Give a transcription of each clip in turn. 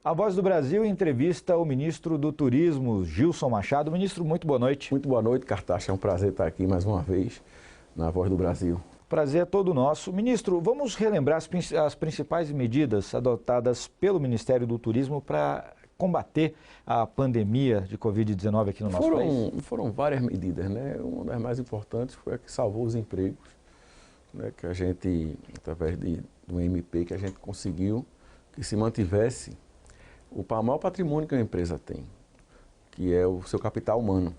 A Voz do Brasil entrevista o ministro do Turismo, Gilson Machado. Ministro, muito boa noite. Muito boa noite, Cartaxa. É um prazer estar aqui mais uma vez na Voz do Brasil. Prazer é todo nosso. Ministro, vamos relembrar as principais medidas adotadas pelo Ministério do Turismo para combater a pandemia de Covid-19 aqui no nosso país? Foram várias medidas, né? Uma das mais importantes foi a que salvou os empregos, né? Que a gente, através do MP, que a gente conseguiu que se mantivesse o maior patrimônio que a empresa tem, que é o seu capital humano.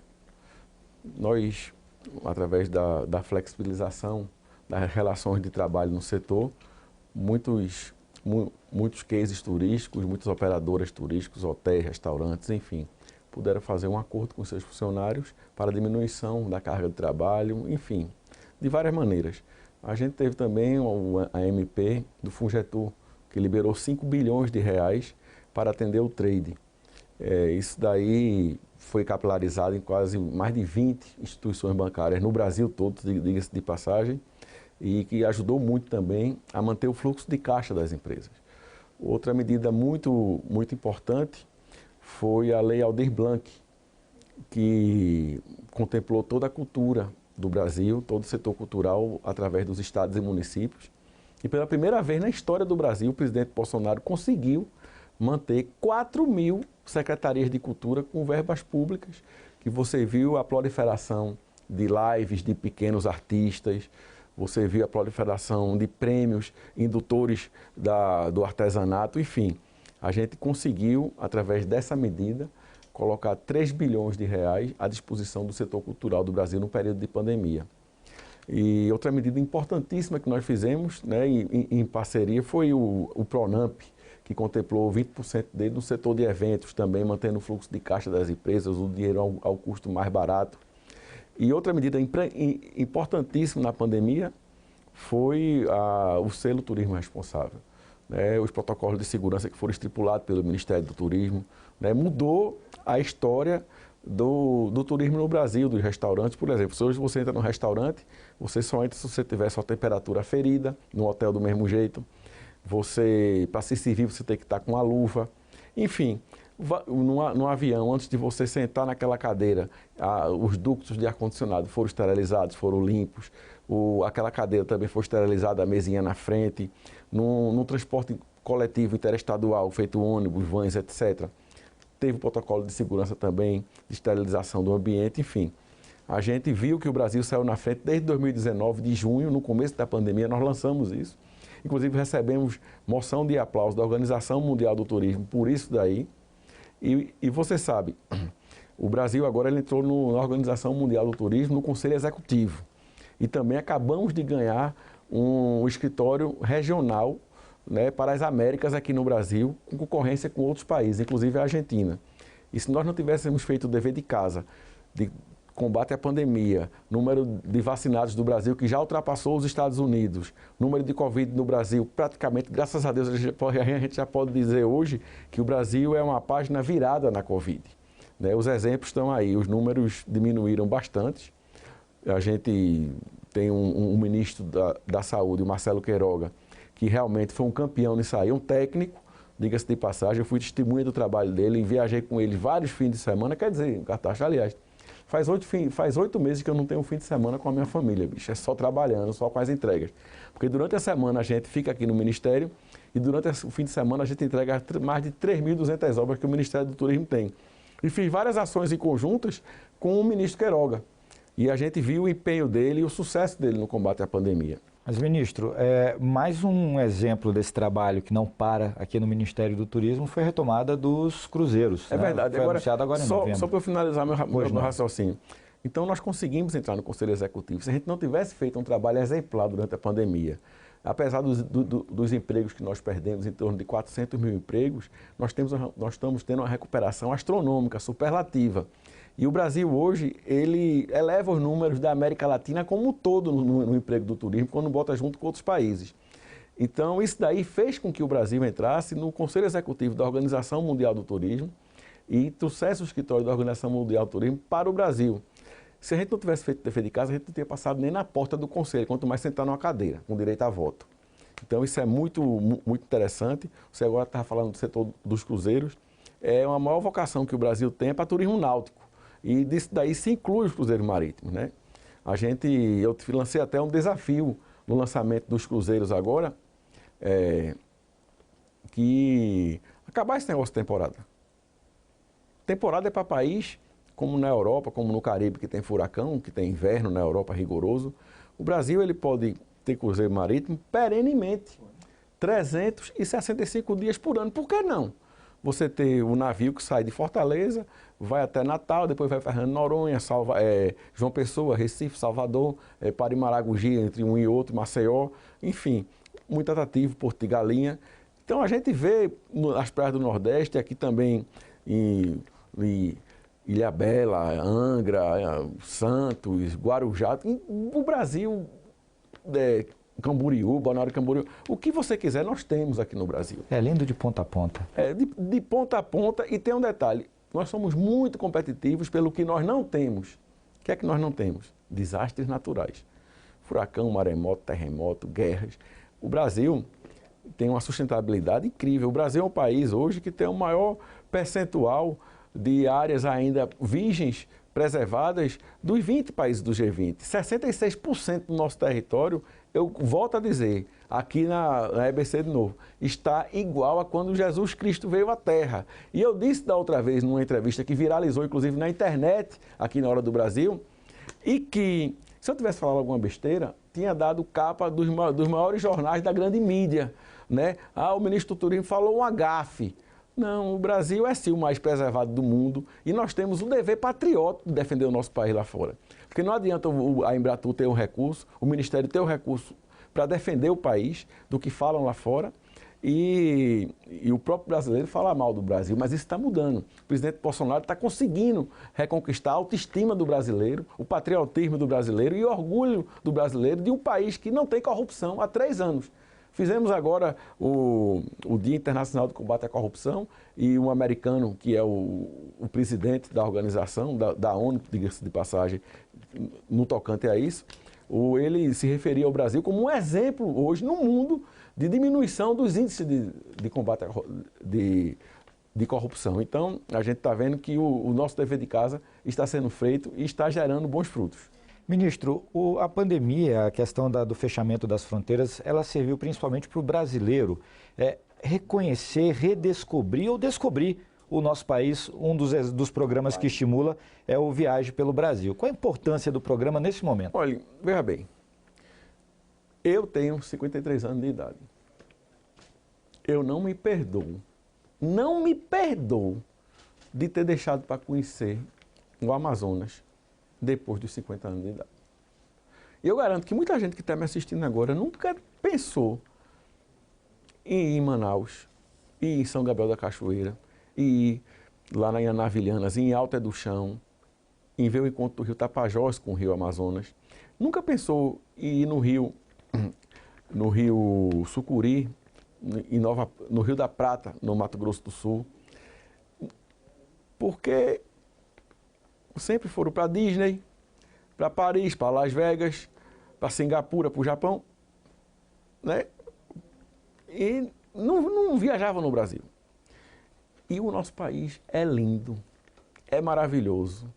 Nós, através da flexibilização das relações de trabalho no setor, muitos cases turísticos, muitas operadoras turísticas, hotéis, restaurantes, enfim, puderam fazer um acordo com seus funcionários para a diminuição da carga de trabalho, enfim, de várias maneiras. A gente teve também a MP do Fungetur, que liberou 5 bilhões de reais para atender o trade. Isso daí foi capilarizado em quase mais de 20 instituições bancárias no Brasil todo, diga-se de passagem, e que ajudou muito também a manter o fluxo de caixa das empresas. Outra medida muito importante foi a Lei Aldir Blanc, que contemplou toda a cultura do Brasil, todo o setor cultural através dos estados e municípios. E pela primeira vez na história do Brasil, o presidente Bolsonaro conseguiu manter 4.000 secretarias de cultura com verbas públicas, que você viu a proliferação de lives de pequenos artistas, você viu a proliferação de prêmios indutores do artesanato, enfim. A gente conseguiu, através dessa medida, colocar 3 bilhões de reais à disposição do setor cultural do Brasil no período de pandemia. E outra medida importantíssima que nós fizemos, né, em parceria, foi o Pronamp, que contemplou 20% dele no setor de eventos, também mantendo o fluxo de caixa das empresas, o dinheiro ao custo mais barato. E outra medida importantíssima na pandemia foi o selo Turismo Responsável, né, os protocolos de segurança que foram estipulados pelo Ministério do Turismo, né, mudou a história do turismo no Brasil, dos restaurantes, por exemplo. Se hoje você entra no restaurante, você só entra se você tiver sua temperatura aferida, no hotel do mesmo jeito. Para se servir, você tem que estar com a luva. Enfim, no avião, antes de você sentar naquela cadeira, os ductos de ar-condicionado foram esterilizados, foram limpos. Aquela cadeira também foi esterilizada, a mesinha na frente. No transporte coletivo interestadual, feito ônibus, vans, etc., teve o protocolo de segurança também, de esterilização do ambiente, enfim. A gente viu que o Brasil saiu na frente desde 2019, de junho, no começo da pandemia, nós lançamos isso. Inclusive recebemos moção de aplauso da Organização Mundial do Turismo por isso daí. E você sabe, o Brasil agora ele entrou na Organização Mundial do Turismo, no Conselho Executivo. E também acabamos de ganhar um escritório regional, né, para as Américas aqui no Brasil, com concorrência com outros países, inclusive a Argentina. E se nós não tivéssemos feito o dever de casa, de combate à pandemia, número de vacinados do Brasil que já ultrapassou os Estados Unidos, número de Covid no Brasil, praticamente, graças a Deus, a gente já pode dizer hoje que o Brasil é uma página virada na Covid, né? Os exemplos estão aí, os números diminuíram bastante. A gente tem um ministro da Saúde, o Marcelo Queiroga, que realmente foi um campeão nisso aí, um técnico, diga-se de passagem, eu fui testemunha do trabalho dele, viajei com ele vários fins de semana, quer dizer, Cartaxa, aliás, faz 8 meses que eu não tenho um fim de semana com a minha família, bicho, é só trabalhando, só com as entregas. Porque durante a semana a gente fica aqui no Ministério e durante o fim de semana a gente entrega mais de 3.200 obras que o Ministério do Turismo tem. E fiz várias ações em conjuntas com o ministro Queiroga. E a gente viu o empenho dele e o sucesso dele no combate à pandemia. Mas, ministro, mais um exemplo desse trabalho que não para aqui no Ministério do Turismo foi a retomada dos cruzeiros. É verdade. Foi anunciado agora em novembro. Só para eu finalizar meu raciocínio. Então, nós conseguimos entrar no Conselho Executivo. Se a gente não tivesse feito um trabalho exemplar durante a pandemia, apesar dos empregos que nós perdemos, em torno de 400 mil empregos, nós estamos tendo uma recuperação astronômica, superlativa. E o Brasil hoje, ele eleva os números da América Latina como um todo no emprego do turismo, quando bota junto com outros países. Então, isso daí fez com que o Brasil entrasse no Conselho Executivo da Organização Mundial do Turismo e trouxesse o escritório da Organização Mundial do Turismo para o Brasil. Se a gente não tivesse feito o dever de casa, a gente não teria passado nem na porta do Conselho, quanto mais sentar numa cadeira, com direito a voto. Então isso é muito interessante. Você agora estava falando do setor dos cruzeiros. É uma maior vocação que o Brasil tem para turismo náutico. E disso daí se inclui os cruzeiros marítimos, né? Eu lancei até um desafio no lançamento dos cruzeiros agora, que acabar esse negócio de temporada. Temporada é para país como na Europa, como no Caribe, que tem furacão, que tem inverno na Europa rigoroso. O Brasil ele pode ter cruzeiro marítimo perenemente, 365 dias por ano. Por que não? Você ter o navio que sai de Fortaleza, vai até Natal, depois vai Fernando de Noronha, João Pessoa, Recife, Salvador, para Maragogi, entre um e outro, Maceió, enfim, muito atrativo, Porto de Galinha. Então a gente vê nas praias do Nordeste, aqui também em Ilhabela, Angra, Santos, Guarujá, o Brasil, Camboriú, Balneário Camboriú, o que você quiser nós temos aqui no Brasil. É lindo de ponta a ponta. De ponta a ponta, e tem um detalhe, nós somos muito competitivos pelo que nós não temos. O que é que nós não temos? Desastres naturais. Furacão, maremoto, terremoto, guerras. O Brasil tem uma sustentabilidade incrível. O Brasil é um país hoje que tem o maior percentual de áreas ainda virgens, preservadas, dos 20 países do G20. 66% do nosso território, eu volto a dizer, aqui na EBC de novo, está igual a quando Jesus Cristo veio à Terra. E eu disse da outra vez, numa entrevista que viralizou, inclusive na internet, aqui na Hora do Brasil, e que, se eu tivesse falado alguma besteira, tinha dado capa dos maiores jornais da grande mídia, né? O ministro do Turismo falou um agafe. Não, o Brasil é sim o mais preservado do mundo e nós temos o dever patriótico de defender o nosso país lá fora. Porque não adianta a Embratur ter um recurso, o Ministério ter um recurso para defender o país do que falam lá fora e o próprio brasileiro fala mal do Brasil, mas isso está mudando. O presidente Bolsonaro está conseguindo reconquistar a autoestima do brasileiro, o patriotismo do brasileiro e o orgulho do brasileiro de um país que não tem corrupção há 3 anos. Fizemos agora o Dia Internacional do Combate à Corrupção e um americano, que é o presidente da organização, da ONU, diga-se de passagem, no tocante a isso, ele se referia ao Brasil como um exemplo hoje no mundo de diminuição dos índices de combate de corrupção. Então, a gente está vendo que o nosso dever de casa está sendo feito e está gerando bons frutos. Ministro, a pandemia, a questão do fechamento das fronteiras, ela serviu principalmente para o brasileiro reconhecer, redescobrir ou descobrir o nosso país. Um dos programas que estimula é o Viagem pelo Brasil. Qual a importância do programa nesse momento? Olha, veja bem, eu tenho 53 anos de idade. Eu não me perdoo de ter deixado para conhecer o Amazonas depois dos 50 anos de idade. E eu garanto que muita gente que está me assistindo agora nunca pensou em ir em Manaus, ir em São Gabriel da Cachoeira, ir lá na Navilhanas, em Alta do Chão, em ver o encontro do rio Tapajós com o rio Amazonas. Nunca pensou em ir no rio Sucuri, no Rio da Prata, no Mato Grosso do Sul, porque sempre foram para Disney, para Paris, para Las Vegas, para Singapura, para o Japão, né? E não viajavam no Brasil. E o nosso país é lindo, é maravilhoso.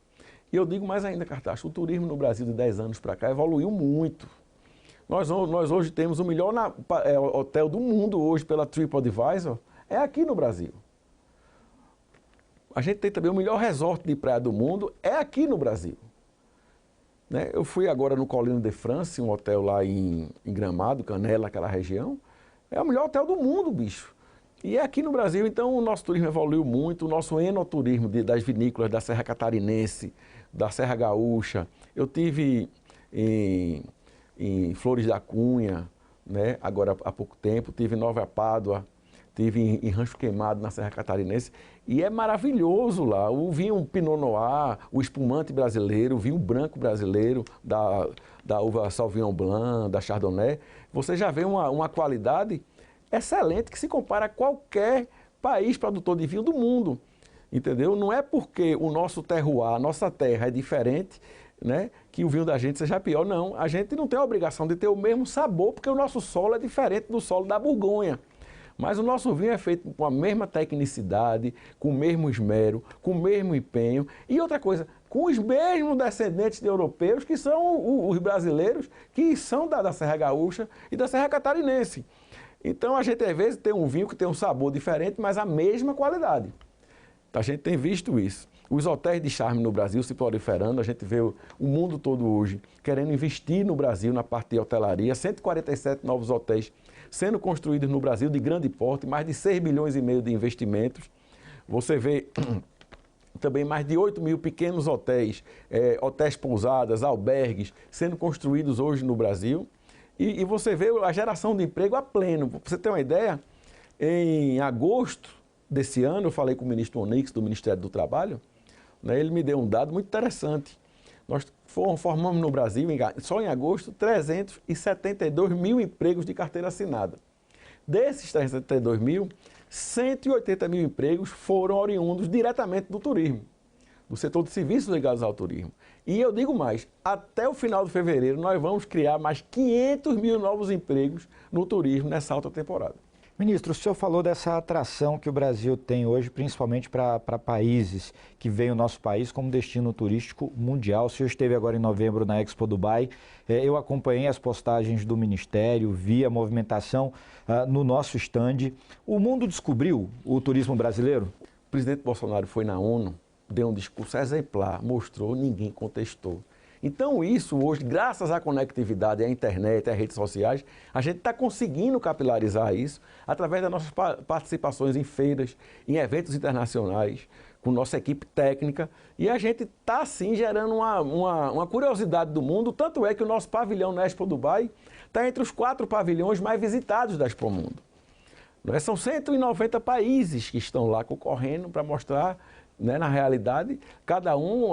E eu digo mais ainda, Cartacho, o turismo no Brasil de 10 anos para cá evoluiu muito. Nós hoje temos o melhor hotel do mundo hoje pela TripAdvisor, é aqui no Brasil. A gente tem também o melhor resort de praia do mundo, é aqui no Brasil. Né? Eu fui agora no Colline de France, um hotel lá em Gramado, Canela, aquela região. É o melhor hotel do mundo, bicho. E é aqui no Brasil, então o nosso turismo evoluiu muito, o nosso enoturismo das vinícolas da Serra Catarinense, da Serra Gaúcha. Eu tive em Flores da Cunha, né? Agora há pouco tempo, tive em Nova Pádua, tive em Rancho Queimado, na Serra Catarinense, e é maravilhoso lá. O vinho Pinot Noir, o espumante brasileiro, o vinho branco brasileiro, da uva Sauvignon Blanc, da Chardonnay, você já vê uma qualidade excelente que se compara a qualquer país produtor de vinho do mundo, entendeu? Não é porque o nosso terroir, a nossa terra é diferente, né, que o vinho da gente seja pior. Não, a gente não tem a obrigação de ter o mesmo sabor, porque o nosso solo é diferente do solo da Borgonha. Mas o nosso vinho é feito com a mesma tecnicidade, com o mesmo esmero, com o mesmo empenho. E outra coisa, com os mesmos descendentes de europeus, que são os brasileiros, que são da Serra Gaúcha e da Serra Catarinense. Então a gente às vezes tem um vinho que tem um sabor diferente, mas a mesma qualidade. A gente tem visto isso. Os hotéis de charme no Brasil se proliferando, a gente vê o mundo todo hoje querendo investir no Brasil na parte de hotelaria, 147 novos hotéis sendo construídos no Brasil de grande porte, mais de 6,5 bilhões de investimentos. Você vê também mais de 8 mil pequenos hotéis, hotéis pousadas, albergues, sendo construídos hoje no Brasil. E você vê a geração de emprego a pleno. Para você ter uma ideia, em agosto desse ano, eu falei com o ministro Onyx, do Ministério do Trabalho, né, ele me deu um dado muito interessante. Nós formamos no Brasil, só em agosto, 372 mil empregos de carteira assinada. Desses 372 mil, 180 mil empregos foram oriundos diretamente do turismo, do setor de serviços ligados ao turismo. E eu digo mais, até o final de fevereiro nós vamos criar mais 500 mil novos empregos no turismo nessa alta temporada. Ministro, o senhor falou dessa atração que o Brasil tem hoje, principalmente para países que veem o nosso país como destino turístico mundial. O senhor esteve agora em novembro na Expo Dubai. Eu acompanhei as postagens do Ministério, vi a movimentação no nosso estande. O mundo descobriu o turismo brasileiro? O presidente Bolsonaro foi na ONU, deu um discurso exemplar, mostrou, ninguém contestou. Então isso hoje, graças à conectividade, à internet, às redes sociais, a gente está conseguindo capilarizar isso através das nossas participações em feiras, em eventos internacionais, com nossa equipe técnica, e a gente está sim gerando uma curiosidade do mundo, tanto é que o nosso pavilhão na Expo Dubai está entre os 4 pavilhões mais visitados da Expo Mundo. São 190 países que estão lá concorrendo para mostrar, né, na realidade, cada um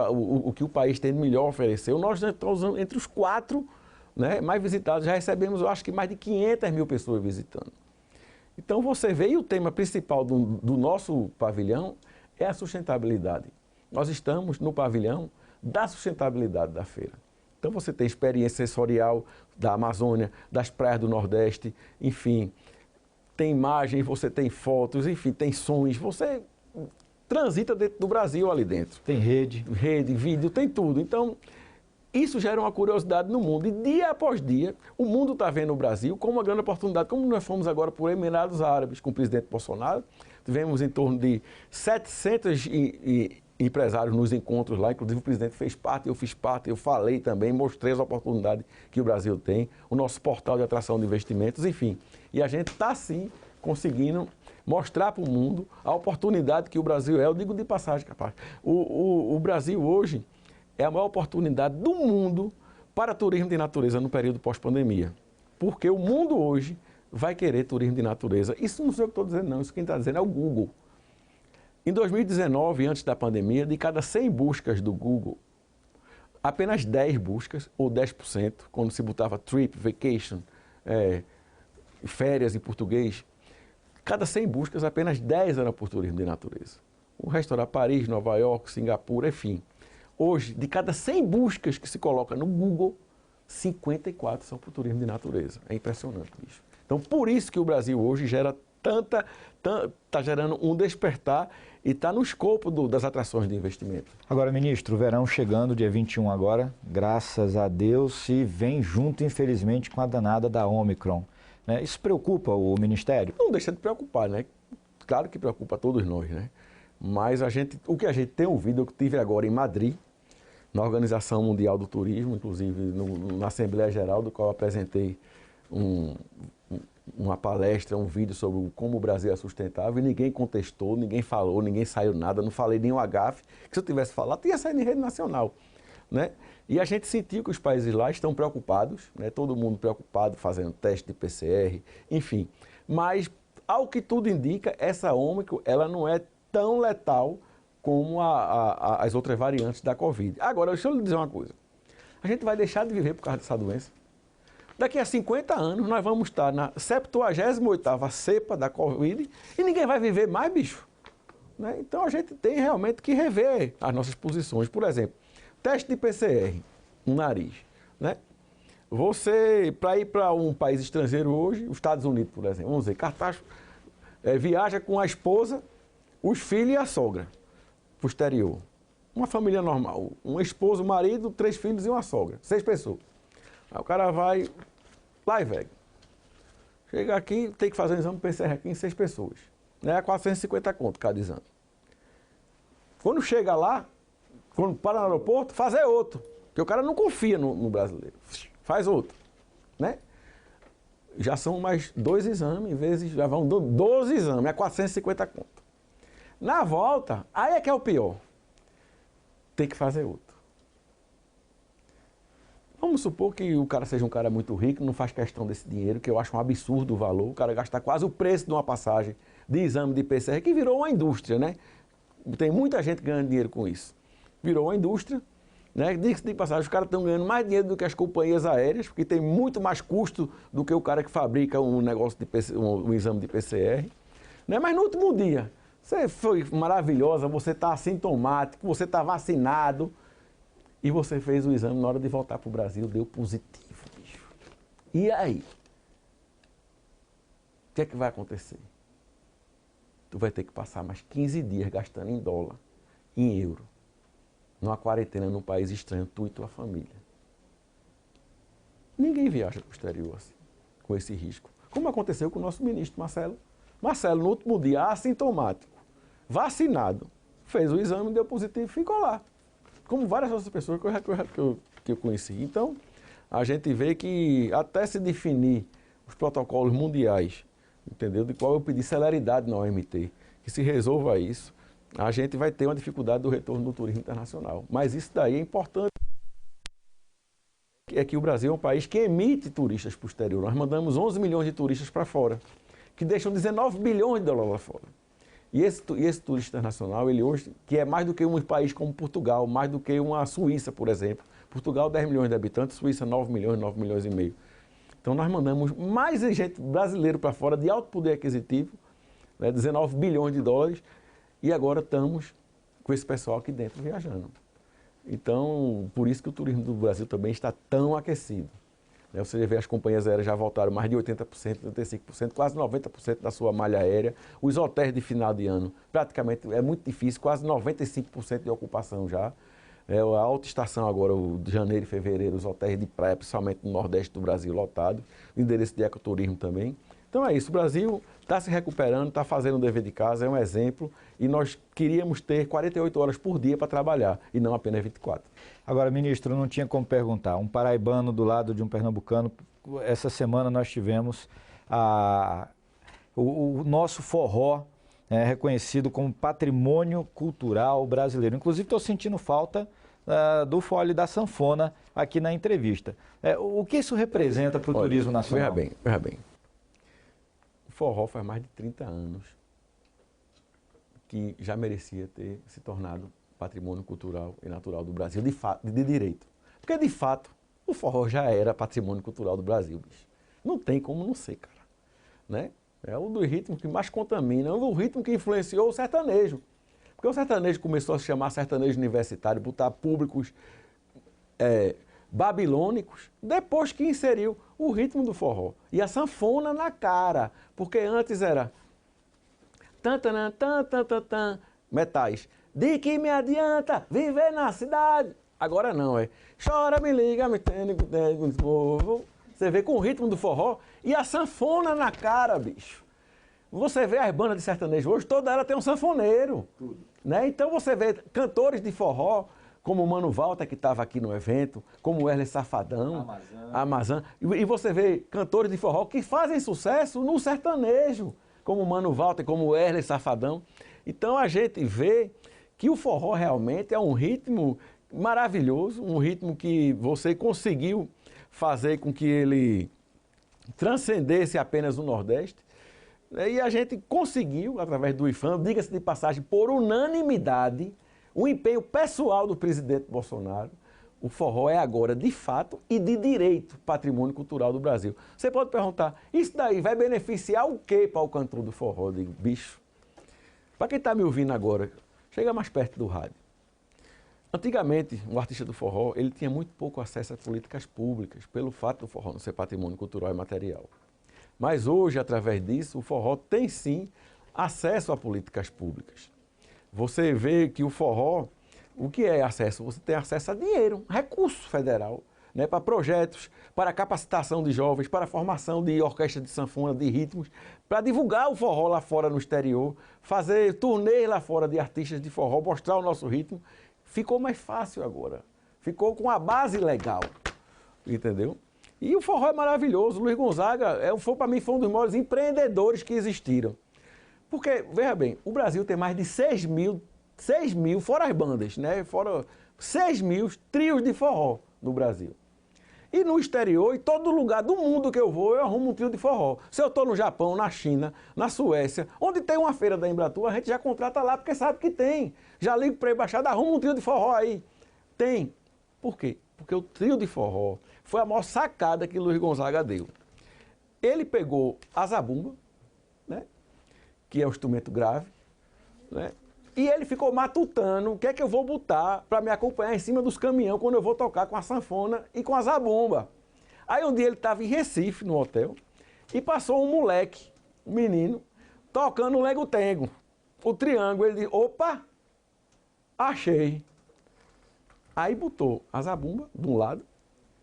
o que o país tem de melhor a oferecer. Nós estamos entre os 4, né, mais visitados, já recebemos, eu acho que mais de 500 mil pessoas visitando. Então você vê, e o tema principal do nosso pavilhão é a sustentabilidade. Nós estamos no pavilhão da sustentabilidade da feira. Então você tem experiência sensorial da Amazônia, das praias do Nordeste, enfim, tem imagens, você tem fotos, enfim, tem sons, você transita dentro do Brasil ali dentro. Tem rede. Rede, vídeo, tem tudo. Então, isso gera uma curiosidade no mundo. E dia após dia, o mundo está vendo o Brasil como uma grande oportunidade. Como nós fomos agora por Emirados Árabes com o presidente Bolsonaro, tivemos em torno de 700 empresários nos encontros lá, inclusive o presidente fez parte, eu fiz parte, eu falei também, mostrei as oportunidades que o Brasil tem, o nosso portal de atração de investimentos, enfim. E a gente está, sim, conseguindo mostrar para o mundo a oportunidade que o Brasil é. Eu digo de passagem, capaz. O Brasil hoje é a maior oportunidade do mundo para turismo de natureza no período pós-pandemia. Porque o mundo hoje vai querer turismo de natureza. Isso não sei o que estou dizendo, não. Isso quem está dizendo é o Google. Em 2019, antes da pandemia, de cada 100 buscas do Google, apenas 10 buscas, ou 10%, quando se botava trip, vacation, férias em português, cada 100 buscas, apenas 10 eram por turismo de natureza. O resto era Paris, Nova York, Singapura, enfim. Hoje, de cada 100 buscas que se coloca no Google, 54 são por turismo de natureza. É impressionante isso. Então, por isso que o Brasil hoje gera está gerando um despertar e está no escopo das atrações de investimento. Agora, ministro, o verão chegando, dia 21 agora, graças a Deus, e vem junto, infelizmente, com a danada da Omicron. Isso preocupa o Ministério? Não deixa de preocupar, né? Claro que preocupa todos nós, né? Mas o que a gente tem ouvido, eu tive agora em Madrid, na Organização Mundial do Turismo, inclusive na Assembleia Geral, do qual eu apresentei uma palestra, um vídeo sobre como o Brasil é sustentável, e ninguém contestou, ninguém falou, ninguém saiu nada, não falei nenhum agafe, que se eu tivesse falado, tinha saído em rede nacional, né? E a gente sentiu que os países lá estão preocupados, né? Todo mundo preocupado, fazendo teste de PCR, enfim. Mas, ao que tudo indica, essa Ômicron, ela não é tão letal como as outras variantes da Covid. Agora, deixa eu lhe dizer uma coisa. A gente vai deixar de viver por causa dessa doença? Daqui a 50 anos, nós vamos estar na 78ª cepa da Covid e ninguém vai viver mais, bicho. Né? Então, a gente tem realmente que rever as nossas posições. Por exemplo, teste de PCR no nariz, né? Você, para ir para um país estrangeiro hoje, os Estados Unidos, por exemplo, vamos dizer, Cartacho viaja com a esposa, os filhos e a sogra para o exterior. Uma família normal, um esposo, um marido, 3 filhos e uma sogra, 6 pessoas. Aí o cara vai lá e velho. Chega aqui, tem que fazer um exame PCR aqui em 6 pessoas. Né? 450 conto cada exame. Quando chega lá, quando para no aeroporto, fazer outro. Porque o cara não confia no brasileiro. Faz outro. Né? Já são mais 2 exames, vezes já vão 12 exames, é 450 conto. Na volta, aí é que é o pior. Tem que fazer outro. Vamos supor que o cara seja um cara muito rico, não faz questão desse dinheiro, que eu acho um absurdo o valor, o cara gastar quase o preço de uma passagem de exame de PCR, que virou uma indústria, né? Tem muita gente ganhando dinheiro com isso. Virou uma indústria, né? Diga-se de passagem, os caras estão ganhando mais dinheiro do que as companhias aéreas, porque tem muito mais custo do que o cara que fabrica um negócio de PCR, um exame de PCR. Né? Mas no último dia, você foi maravilhosa, você está assintomático, você está vacinado, e você fez o exame na hora de voltar para o Brasil, deu positivo, bicho. E aí? O que é que vai acontecer? Tu vai ter que passar mais 15 dias gastando em dólar, em euro, numa quarentena num país estranho, tu e tua família. Ninguém viaja para o exterior assim, com esse risco. Como aconteceu com o nosso ministro Marcelo. Marcelo, no último dia, assintomático, vacinado, fez o exame, deu positivo e ficou lá. Como várias outras pessoas que eu conheci. Então, a gente vê que até se definir os protocolos mundiais, entendeu? De qual eu pedi celeridade na OMT, que se resolva isso, a gente vai ter uma dificuldade do retorno do turismo internacional. Mas isso daí é importante. É que o Brasil é um país que emite turistas para o exterior. Nós mandamos 11 milhões de turistas para fora, que deixam 19 bilhões de dólares lá fora. E esse turista internacional, ele hoje, que é mais do que um país como Portugal, mais do que uma Suíça, por exemplo. Portugal, 10 milhões de habitantes, Suíça, 9 milhões e meio. Então, nós mandamos mais gente brasileiro para fora, de alto poder aquisitivo, né, 19 bilhões de dólares, e agora estamos com esse pessoal aqui dentro viajando. Então, por isso que o turismo do Brasil também está tão aquecido. Você vê as companhias aéreas já voltaram mais de 80%, 85%, quase 90% da sua malha aérea. Os hotéis de final de ano, praticamente, é muito difícil, quase 95% de ocupação já. A alta estação agora, o de janeiro e fevereiro, os hotéis de praia, principalmente no Nordeste do Brasil, lotados. O endereço de ecoturismo também. Então é isso, o Brasil está se recuperando, está fazendo o dever de casa, é um exemplo. E nós queríamos ter 48 horas por dia para trabalhar, e não apenas 24. Agora, ministro, não tinha como perguntar. Um paraibano do lado de um pernambucano, essa semana nós tivemos o nosso forró reconhecido como patrimônio cultural brasileiro. Inclusive, estou sentindo falta do fole da sanfona aqui na entrevista. O que isso representa para o turismo nacional? Veja bem. O forró faz mais de 30 anos que já merecia ter se tornado patrimônio cultural e natural do Brasil, de fato, de direito. Porque, de fato, o forró já era patrimônio cultural do Brasil, bicho. Não tem como não ser, cara. Né? É um dos ritmos que mais contamina, é um dos ritmos que influenciou o sertanejo. Porque o sertanejo começou a se chamar sertanejo universitário, botar públicos babilônicos, depois que inseriu o ritmo do forró. E a sanfona na cara, porque antes era metais. De que me adianta viver na cidade? Agora não, chora, me liga, me entende, você vê com o ritmo do forró e a sanfona na cara, bicho. Você vê as bandas de sertanejo hoje, toda ela tem um sanfoneiro. Tudo. Né? Então você vê cantores de forró, como o Mano Walter, que estava aqui no evento, como o Wesley Safadão, Amazã. E você vê cantores de forró que fazem sucesso no sertanejo, como o Mano Walter, como o Wesley Safadão. Então a gente vê que o forró realmente é um ritmo maravilhoso, um ritmo que você conseguiu fazer com que ele transcendesse apenas o Nordeste. E a gente conseguiu, através do IFAM, diga-se de passagem, por unanimidade, o empenho pessoal do presidente Bolsonaro. O forró é agora, de fato e de direito, patrimônio cultural do Brasil. Você pode perguntar, isso daí vai beneficiar o quê para o cantor do forró? Eu digo, bicho, para quem está me ouvindo agora, chega mais perto do rádio. Antigamente, o artista do forró, ele tinha muito pouco acesso a políticas públicas, pelo fato do forró não ser patrimônio cultural e material. Mas hoje, através disso, o forró tem sim acesso a políticas públicas. Você vê que o forró, o que é acesso? Você tem acesso a dinheiro, recurso federal, né, para projetos, para capacitação de jovens, para a formação de orquestra de sanfona, de ritmos, para divulgar o forró lá fora no exterior, fazer turnês lá fora de artistas de forró, mostrar o nosso ritmo. Ficou mais fácil agora, ficou com a base legal, entendeu? E o forró é maravilhoso. O Luiz Gonzaga, para mim, foi um dos maiores empreendedores que existiram. Porque, veja bem, o Brasil tem mais de 6 mil, fora as bandas, né? Fora 6 mil trios de forró no Brasil. E no exterior, em todo lugar do mundo que eu vou, eu arrumo um trio de forró. Se eu estou no Japão, na China, na Suécia, onde tem uma feira da Embratur, a gente já contrata lá, porque sabe que tem. Já ligo para a embaixada, arruma um trio de forró aí. Tem. Por quê? Porque o trio de forró foi a maior sacada que Luiz Gonzaga deu. Ele pegou a zabumba, né, que é um instrumento grave, né, e ele ficou matutando o que é que eu vou botar para me acompanhar em cima dos caminhões quando eu vou tocar com a sanfona e com a zabumba. Aí um dia ele estava em Recife, no hotel, e passou um moleque, um menino, tocando um lengo-tengo, o triângulo. Ele disse, opa, achei. Aí botou a zabumba de um lado,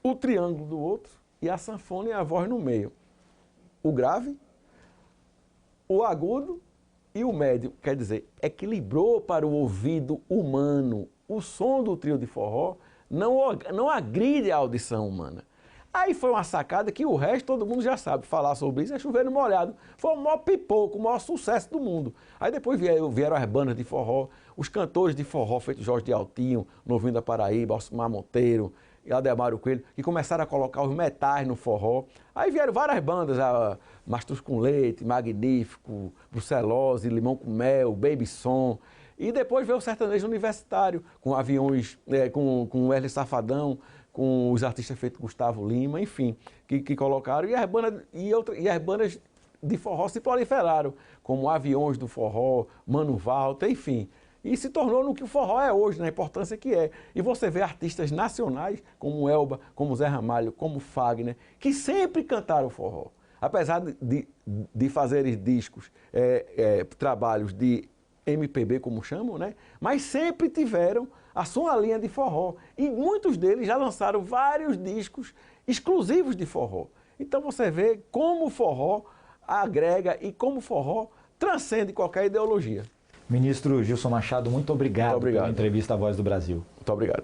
o triângulo do outro e a sanfona e a voz no meio. O grave, o agudo e o médio, quer dizer, equilibrou para o ouvido humano. O som do trio de forró não agride a audição humana. Aí foi uma sacada que o resto todo mundo já sabe. Falar sobre isso é chover no molhado. Foi o maior pipoco, o maior sucesso do mundo. Aí depois vieram as bandas de forró, os cantores de forró, feito Jorge de Altinho, Novinho da Paraíba, Alcimar Monteiro, e Ademário Coelho, que começaram a colocar os metais no forró. Aí vieram várias bandas, Mastruz com Leite, Magnífico, Brucelose, Limão com Mel, Baby Som. E depois veio o sertanejo universitário, com aviões, com o Wesley Safadão, com os artistas feitos Gustavo Lima, enfim, que colocaram. E as bandas de forró se proliferaram, como Aviões do Forró, Mano Walter, enfim. E se tornou no que o forró é hoje, na importância que é. E você vê artistas nacionais, como Elba, como Zé Ramalho, como Fagner, que sempre cantaram forró. Apesar de fazerem discos, trabalhos de MPB, como chamam, né? Mas sempre tiveram a sua linha de forró. E muitos deles já lançaram vários discos exclusivos de forró. Então você vê como o forró agrega e como o forró transcende qualquer ideologia. Ministro Gilson Machado, muito obrigado pela entrevista à Voz do Brasil. Muito obrigado.